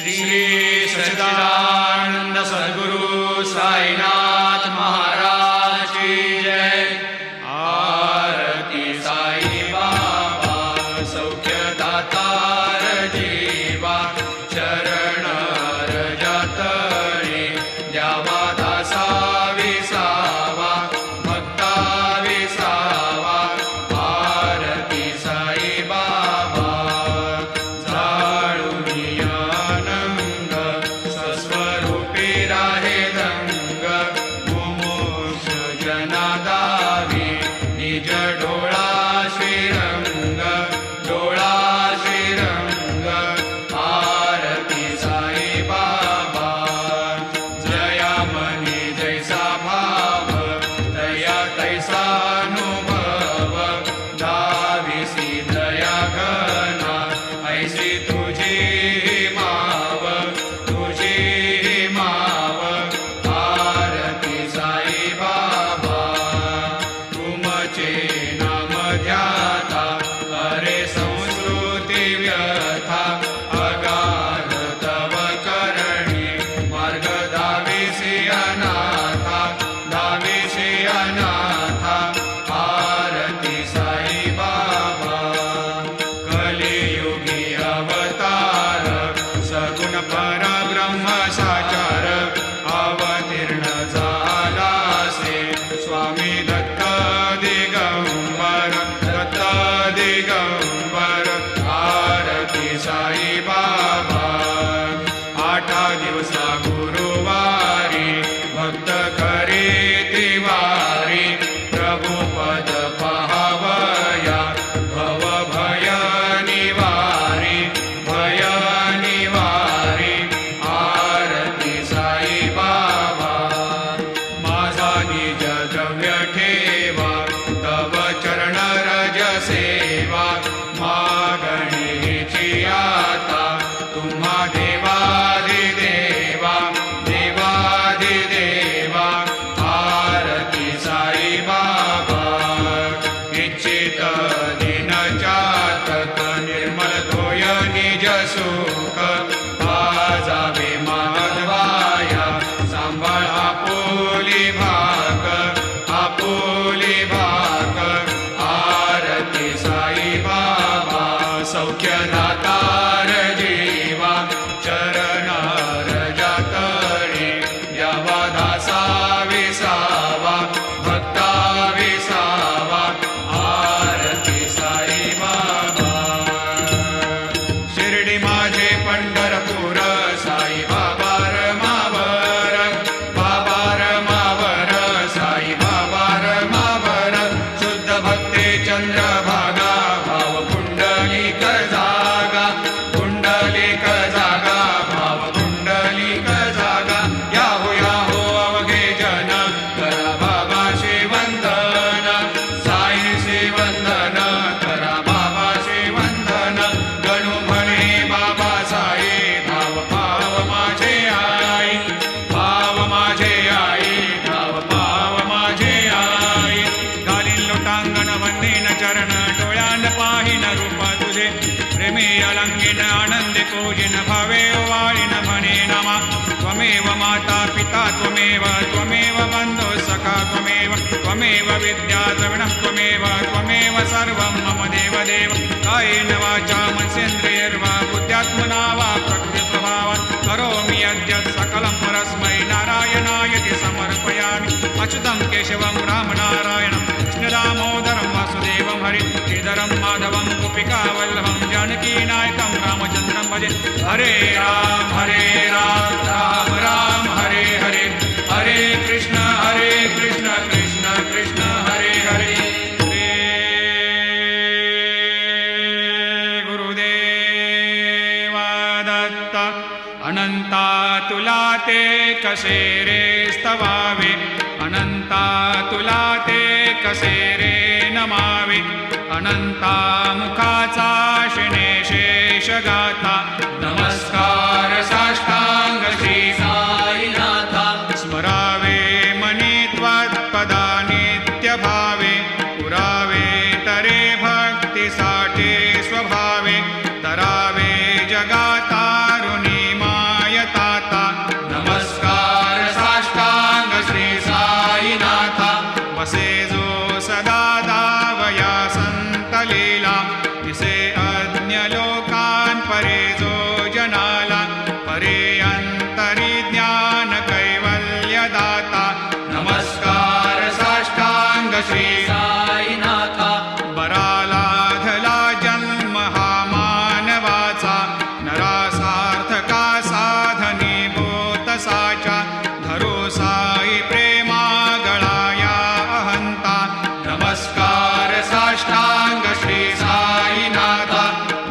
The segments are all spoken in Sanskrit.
श्री सच्चिदानंद सद्गुरु साईनाथ महाराज की जय। आरती साई बाबा सौख्य दातार जीवा, चरण रजतरी द्यावा दासा विसावा, भक्ता विसावा। आरती साई बाबा त्वमेव बन्धु सखा त्वमेव विद्या द्रविणः त्वमेव सर्वं मम देवदेव। कायेन वाचा मनसेन्द्रियैर्वा बुद्ध्यात्मना वा प्रकृतिस्वभावात् करोमि यद्यत् सकलं परस्मै नारायणायति समर्पयामि। अच्युतं केशवं रामनारायणं कृष्णदामोदरं वासुदेवं हरि श्रीधरं माधवं गोपिकावल्लभं जानकीनायकं रामचन्द्रं भजे। हरे राम राम राम हरे हरे, हरे कृष्ण कृष्ण कृष्ण हरे हरे। गुरुदेवा दत्त अनंता तुला ते कसे रे स्तवावे, अनंता तुला ते कसे रे नमावे। अनंता मुखाचा शिणे शेष गाथा, नमस्कार साष्टांग श्री साईनाथा। स्मरावे मनी त्वत्पदा नित्य भावे, पुरावे तरे भक्तीसाठी स्वभावे। तरावे जगातारुणी मा तसे अज्ञलोकान् परे जो जनाला परे अंतरी ज्ञान कैवल्यदाता नमस्कार साष्टांग श्री साईनाथा बरालाधला जन्म हा मानवाचा नरासार्थका साधनीभूत साचा धरो साई प्रेमा गळाया अहंता नमस्कार साष्टांग श्री साईनाथा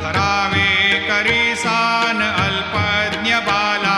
धरावे करीसान अल्पज्ञ बाला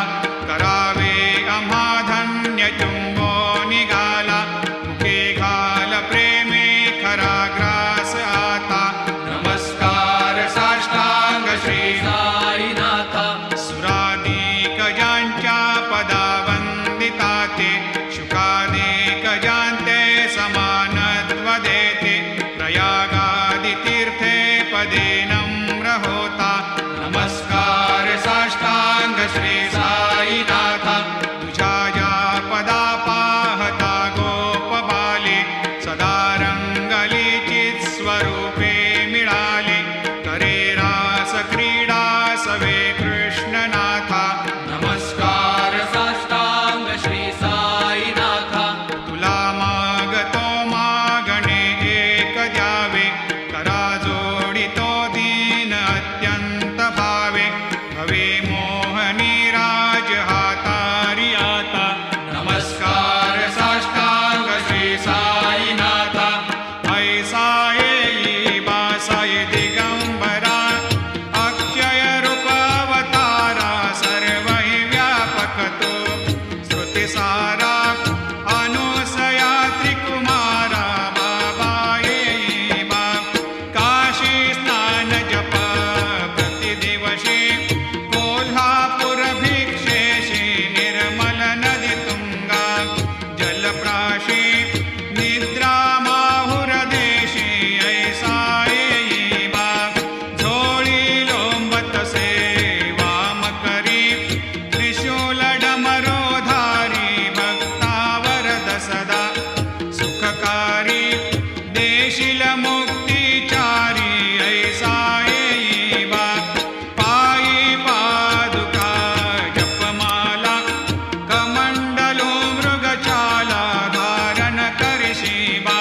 करावे आम्हा धन्य चुंबो निघाला मुखे घाल प्रेमे खरा ग्रास आता नमस्कार साष्टांग श्री साईनाथा सुरादिक ज्यांच्या पदा वंदिता ते शुकादिक ज्यांते समानत्व देते प्रयागादि तीर्थे पदे नम्र होता नमस्कार साष्टांग श्री साईनाथा तुझ्या ज्या पदा पाहता गोप बाले सदा रंगलीचित स्वरूपे मिळाले करे रास क्रीडा सवे कृष्णनाथा नमस्कार साष्टांग श्री साईनाथा तुला मागतो मागणे एक द्यावे करा जोडितो दीन अत्यंत भावे भवे मोहनी राज हातारी आता नमस्कार साष्टांग श्री साईनाथा ऐसा येई बासाय दिगंबरा अक्षय रूप अवतारा सर्व हि व्यापक तो श्रुतिसारा अनुसया त्रिकुमारा बाबा येई बा काशी स्नान जप प्रतिदिवशी कोल्हापूर भिक्षेशी निर्मल नदी तुंगा जलप्राशी निद्रा माहुर देशी ऐसा येई बा झोळी लोंबत से वाम करी त्रिशूल डमरोधारी भक्तावरद सदा सुखकारी देशील मुक्तिचारी ऐसा येई बा पायी पादुका जपमाला कमंडलो मृगचाला धारण करशी बा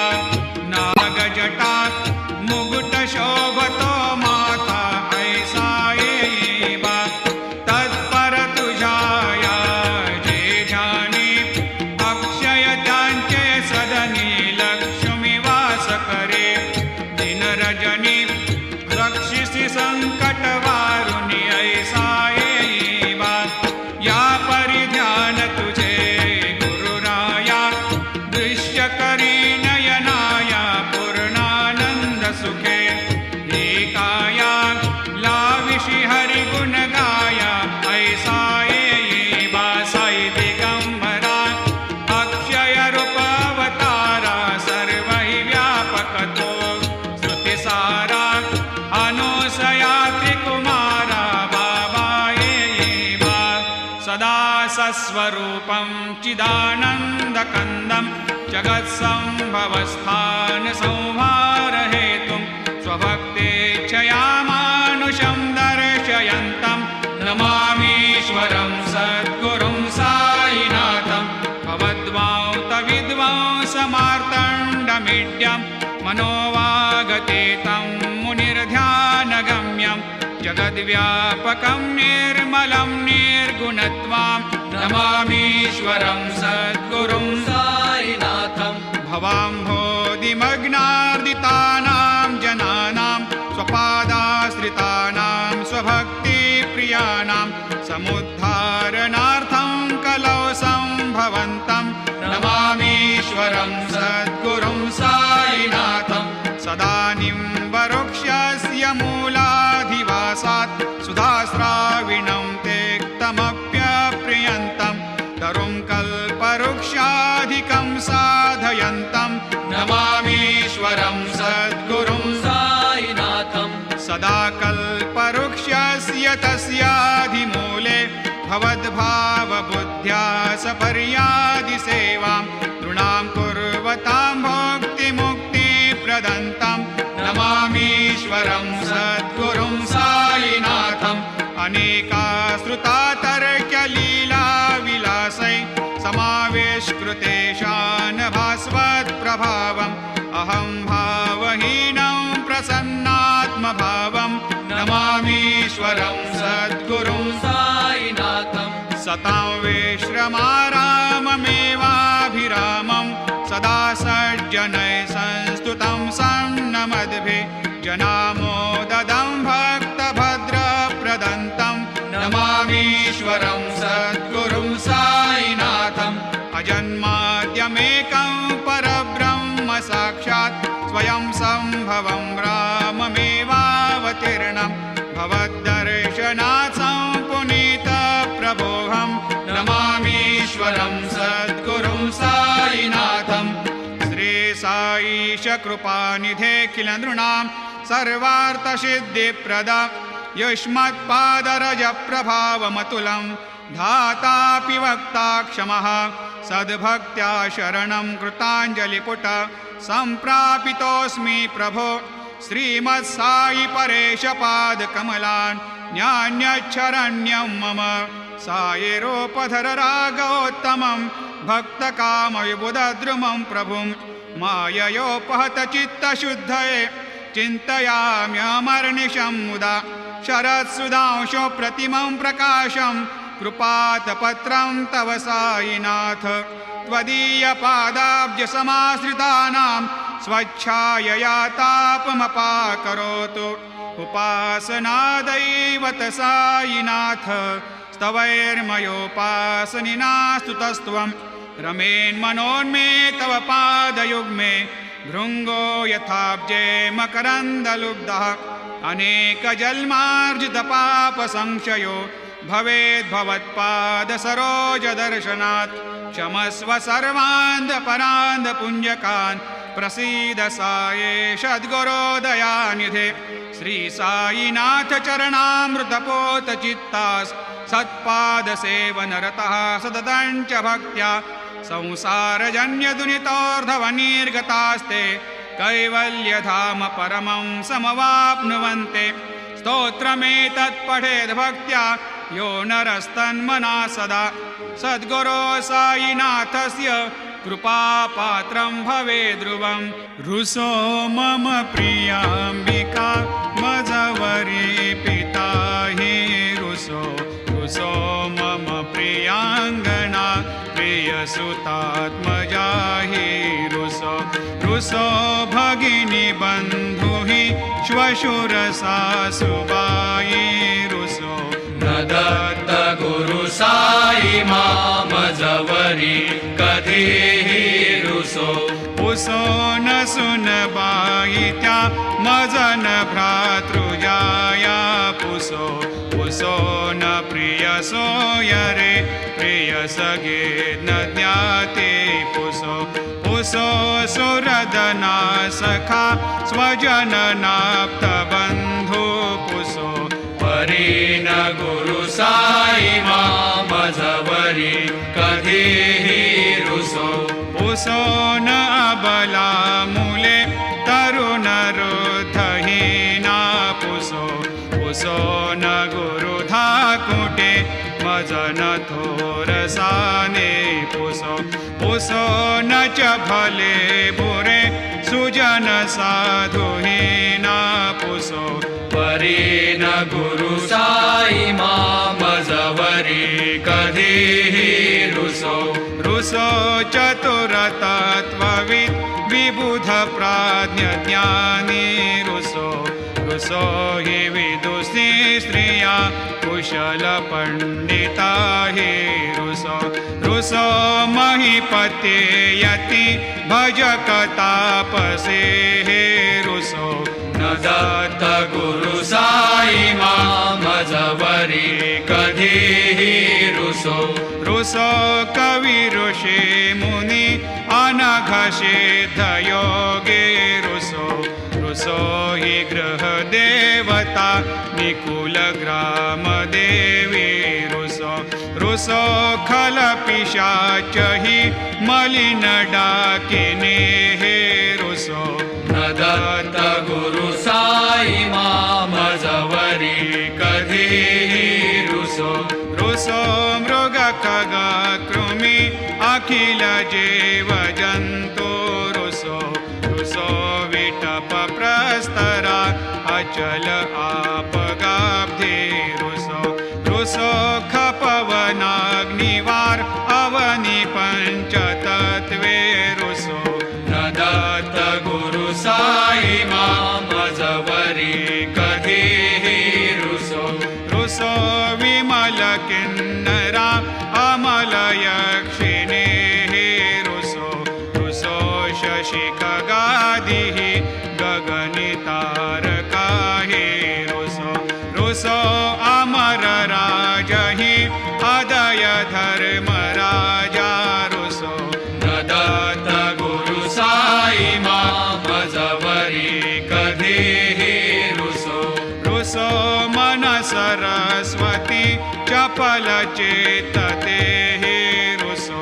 नागजटा मुकुट शोभतो माथा ऐसा येई बा तत्पर तुझाया जे ध्यानी अक्षय त्यांचे सदनी लक्ष्मी वास करे दिन रजनी रक्षिसी संकट वारुणी ऐसा येई बा या परिध्यान तुझे गुरुराया दृश्य करी नयनाया पूर्णानंद सुखे एकाया लाविषि हरि गुण गाया ऐसा येई बा साई दिगंबरा अक्षय रूप अवतारा सर्व हि व्यापक तो श्रुतिसारा अनुसया त्रिकुमारा बाबा येई बा सदा सस्वरूपं चिदानन्दकन्दं जगत्सम्भवस्थान संहारहेतुं स्वभक्तेच्छया मानुषं दर्शयन्तं नमामीश्वरं सद्गुरुं साईनाथं भवद्वांतविद्वांसमार्तण्डमीड्यं मनोवागतेतं मुनिर्ध्यानगम्यं जगद्व्यापकं निर्मलं निर्गुणत्वां नमामीश्वरं सद्गुरुं साईनाथं भवाम्भोधिमग्नार्दितानां जनानां स्वपादाश्रितानां स्वभक्तिप्रियाणां समुद्धारणार्थं कलौ सम्भवन्तं नमामीश्वरं सद्गुरुं साईनाथं सदा निम्बवृक्षस्य मूलाधिवासात् सुधास्राविणं तेक्तमप्यप्रियन्तं तरुं कल्पवृक्षाधिकं साधयन्तं नमामीश्वरं सद्गुरुं साईनाथं सदा कल्पवृक्षस्य तस्याधिमूले भवद्भावबुद्ध्या सपर्यादिसेवां नृणां कुर्वतां भोक्तिमुक्तिप्रदन्तं नमामीश्वरं सद्गुरुं अनेका श्रुता तर्क्यलीला विलासै समावेशकृतेशान भास्वत्प्रभावम् अहं भावहीनं प्रसन्नात्मभावं नमामीश्वरं सद्गुरुं साईनाथं सतां विश्रमाराममेवाभिरामं सदा सज्जनैः संस्तुतं सन्नमद्भिः जनामोददं भक्तभद्रप्रदन्तं नमामीश्वरं सद्गुरुं साईनाथम् अजन्माद्यमेकं परब्रह्म साक्षात् स्वयं सम्भवं राममेवावतीर्णं भवद्दर्शनात् सम्पुनीतप्रभोऽहं नमामीश्वरं सद्गुरुं साईनाथम् श्रीसाईश कृपानिधेऽखिलनृणां सर्वार्थसिद्धिप्रदा युष्मत्पादरजप्रभावमतुलं धातापि वक्ता क्षमः सद्भक्त्या शरणं कृताञ्जलिपुट सम्प्रापितोऽस्मि प्रभो श्रीमत्साई परेशपादकमलान् न्यान्यच्छरण्यं मम सायिरोपधर रागोत्तमं भक्तकामविबुधद्रुमं प्रभुं माययोपहतचित्तशुद्धये चिन्तयाम्यमर्निशं मुदा शरत्सुधांशो प्रतिमं प्रकाशं कृपातपत्रं तव साईनाथ त्वदीयपादाब्जसमाश्रितानां स्वच्छायया तापमपाकरोतु उपासनादैवत साईनाथ स्तवैर्मयोपासनिना स्तुतस्त्वं रमेन्मनोन्मे तव पादयुग्मे भृङ्गो यथाब्जे मकरन्दलुब्धः अनेकजन्मार्जितपापसंशयो भवेद्भवत्पादसरोजदर्शनात् क्षमस्व सर्वान्धपरान्धपुञ्जकान् प्रसीद साये सद्गुरो दयानिधे श्रीसाईनाथ चरणामृतपोतचित्तास् सत्पादसेवनरतः सततं च भक्त्या संसारजन्यदुनितोर्धवनिर्गतास्ते कैवल्यधाम परमं समवाप्नुवन्ते स्तोत्रमेतत् पठेद् भक्त्या यो नरस्तन्मना सदा सद्गुरो साईनाथस्य कृपापात्रं भवेद्ध्रुवम् रुसो मम प्रियाम्बिका मजवरी पिता हि रुसो रुसो मम प्रियाङ्गना प्रियसुतात्मजा हि रुसो रुसो भगिनी बन्धु हि श्वशुरसासुबाई रुसो न दत्त गुरु साई मामजवरी कधीहि रुसो उसो न सुनबाई त्या मजन भ्रातृजाया पुसो उसो न प्रियसो यरे प्रियसगे न ज्ञाते पुसो उसो सुरदना सखा स्वजननाप्तबन्धु पुसो परीन गुरु साई मामजवरी कधीहि रुसो उसो न अबला मूले तरुणरुद्धहीना पुसो उसो न गुरुधा कुटे मजन थोरसाने पुसो उसो न च भले बुरे सुजन साधुहीना पुसो परीन गुरु साई मामजवरी कधीहि रुसो रुसो चतुरतत्त्वविद् विबुध प्राज्ञज्ञानी रुसो रुसो हि विदुषी स्त्रिया कुशल पंडिता हि रुसो रुसो महीपते यति भजक तापसे हे रुसो न दत्त गुरु साई मामजवरी कधीहि रुसो रुसो कवि ऋषि मुनि अनघसिद्ध योगे रुसो रुसो हि गृह देवता निकुल ग्राम देवी रुसो रुसो खल पिशाच हि मलिन डाकिने हे रुसो न दत्त गुरु साई मामजवरी कधीहि रुसो मृग खग कृमि अखिल जीव जन्तु रुसो रुसो विटप प्रस्तरा अचल आपगाब्धि रुसो रुसो खपवनाग्निवार अवनि पंचतत्वे रुसो न दत्त गुरु साई मजवरी कधीही रुसो रुसो विमल किन्नरा अमल यक्षिणे रुसो रुसो शशि खगादिः गगनितारका रुसो रुसो अमर राजहि अदय धर्म राजा रुसो न दत्त गुरु साई मजवरी कधीही रुसो रुसो मन सरस्वती चपल चेतते रुसो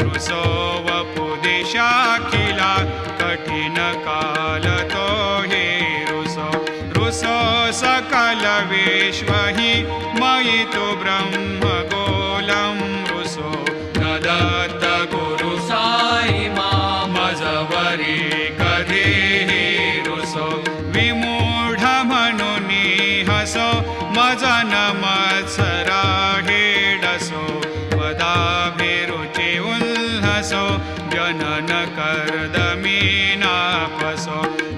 रुसो वपुदिशाखिला कठिन काल तो हे रुसो रुसो सकल विश्व हि मयि तु ब्रह्म गोलं रुसो न दत्त गुरु साई मजवरी कधीही रुसो विमूढ मनुनी हसो मजन मत्सरा हेडसो वदाभिरुचि उल्हसो जनन कर्दमीनापसो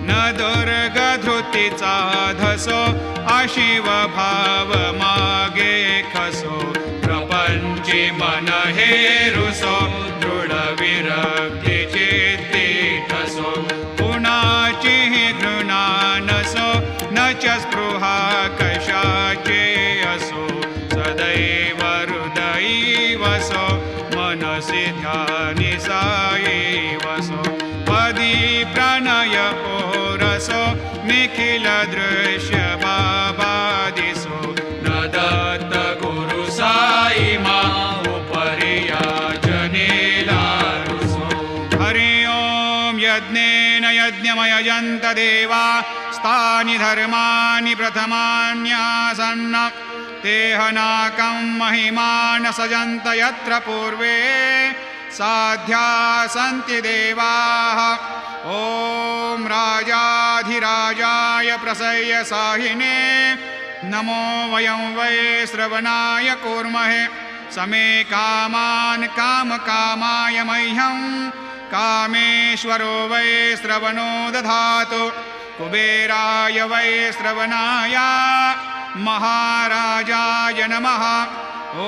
न दुर्गधृतिचा धसो अशिव भाव मागे खसो प्रपंची मन हे रुसो दृढ विरक्ती चित्ती ठसो पुनाची घृणा नसो न च स्पृहा कशाचे असो सदैव हृदयी वसो मनसि ध्यानि साई वसो पदी प्रणय ओरसो निखिल दृश्य बाबादिसो न दत्त गुरु साई उपरियाजनेला रुसो हरि ओं यज्ञेन यज्ञमयजन्त देवा स्थानि धर्माणि प्रथमान्यासन्न तेहनाकं महिमान सजन्त यत्र पूर्वे साध्या सन्ति देवाः ॐ राजाधिराजाय प्रसह्य साहिने नमो वयं वै श्रवणाय कूर्महे समे कामान् कामकामाय मह्यं कामेश्वरो वै श्रवणो दधातु कुबेराय वै श्रवणाय महाराजाय नमः ॐ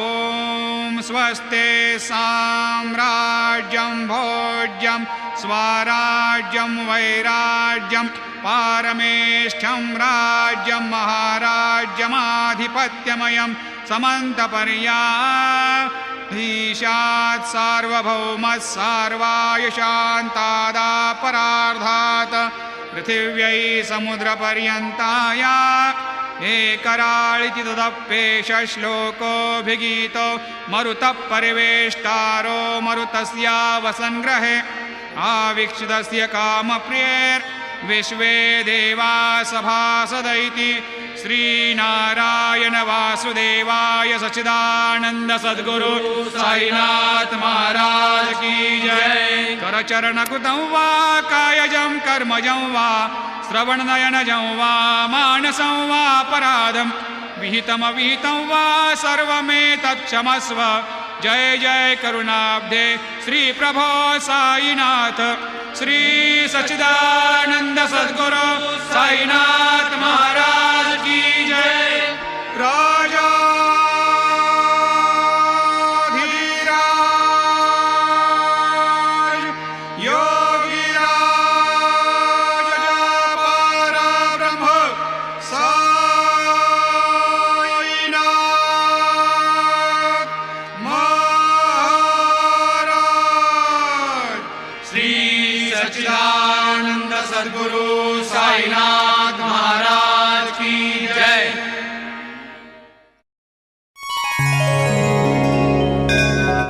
स्वस्ते साम्राज्यं भोज्यं स्वराज्यं वैराज्यं पारमेष्ठ्यं राज्यं महाराज्यमाधिपत्यमयं समन्तपर्याधीशात् सार्वभौमः सार्वायुषान्तादापरार्धात् पृथिव्यै समुद्रपर्यन्ताय एकराळिति तदप्येष श्लोकोऽभिगीतो मरुतः परिवेष्टारो मरुतस्यावसङ्ग्रहे आवीक्षितस्य कामप्रियैर्विश्वे देवा सभासदैति श्रीनारायण वासुदेवाय सच्चिदानन्द सद्गुरु साईनाथ महाराज की जय। करचरणकृतं वा कायजं कर्मजं वा श्रवणनयनजं वा मानसं वा अपराधं विहितमविहितं वा सर्वमेतत्क्षमस्व। जय जय करुणाब्धे श्री प्रभो साईनाथ श्री सच्चिदानंद सद्गुरु साईनाथ महाराज।